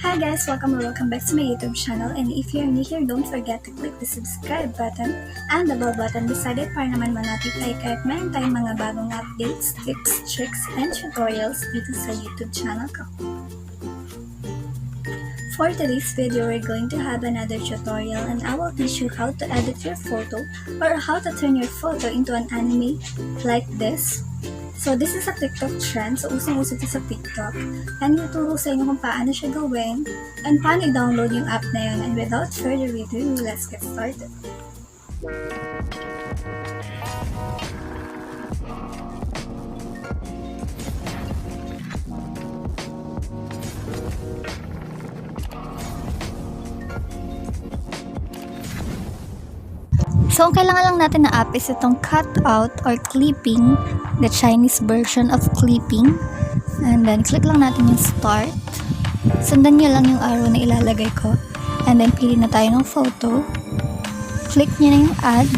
Hi guys, welcome back to my YouTube channel, and if you're new here, don't forget to click the subscribe button and the bell button beside it para naman ma-notify ka at meron tayong mga bagong updates, tips, tricks, and tutorials dito sa YouTube channel ko. For today's video, we're going to have another tutorial and I will teach you how to edit your photo or how to turn your photo into an anime like this. So this is a TikTok trend, so usong-uso ito sa TikTok. And ituturo sa inyo kung paano siya gawin and paano i-download yung app na yun. And without further ado, let's get started. So, ang kailangan lang natin na app is itong cutout or clipping, the Chinese version of clipping. And then, click lang natin yung start. Sundan nyo lang yung arrow na ilalagay ko. And then, pili na tayo ng photo. Click nyo na yung add.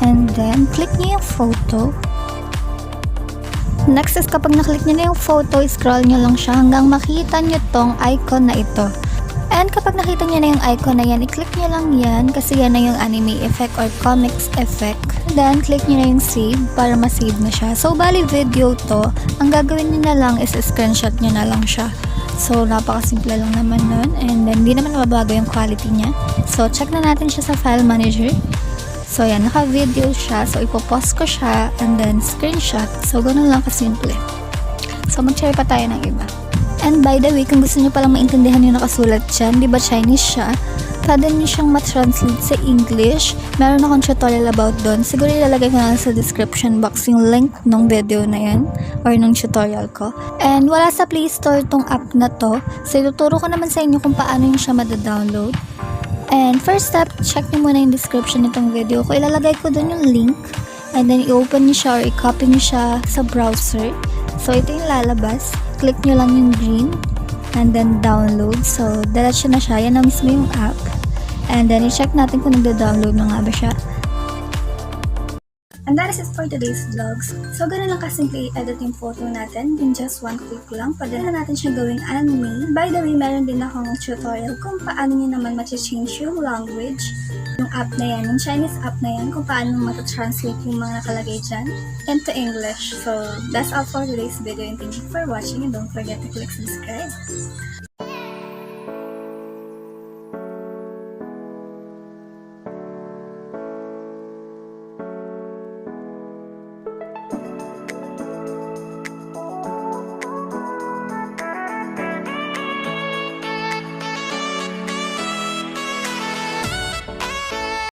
And then, click nyo yung photo. Next is kapag naklik nyo na yung photo, scroll nyo lang siya hanggang makita nyo tong icon na ito. And kapag nakita nyo na yung icon na yan, i-click nyo lang yan kasi yan na yung anime effect or comics effect. Then, click nyo na yung save para ma-save na siya. So, bali video to. Ang gagawin nyo na lang is screenshot nyo na lang siya. So, napakasimple lang naman nun. And then, hindi naman mababago yung quality niya. So, check na natin siya sa file manager. So, yan. Naka-video siya. So, ipopost ko siya and then screenshot. So, ganun lang kasimple. So, mag-share pa tayo ng iba. And by the way, kung gusto nyo palang maintindihan yung nakasulat dyan, di ba Chinese siya? Pwede nyo siyang matranslate sa English. Meron akong tutorial about doon. Siguro ilalagay ko na lang sa description box yung link ng video na yan or ng tutorial ko. And wala sa Play Store tong app na to. So ituturo ko naman sa inyo kung paano yung siya mada-download. And first step, check nyo muna yung description nitong video ko. Ilalagay ko doon yung link. And then i-open nyo siya or i-copy nyo siya sa browser. So ito yung lalabas. Click nyo lang yung green and then download. So, diretso na siya. Yan na mismo yung app. And then, i-check natin kung nagda-download na nga ba siya. And that is it for today's vlogs. So, ganun lang kasimple i-edit yung photo natin. In just one click lang. Pwede na natin siya gawing anime. By the way, meron din akong tutorial kung paano nyo naman mag-change yung language. Yung app na yan, yung Chinese app na yan, kung paano mag-translate yung mga nakalagay dyan into English. So, that's all for today's video and thank you for watching and don't forget to click subscribe.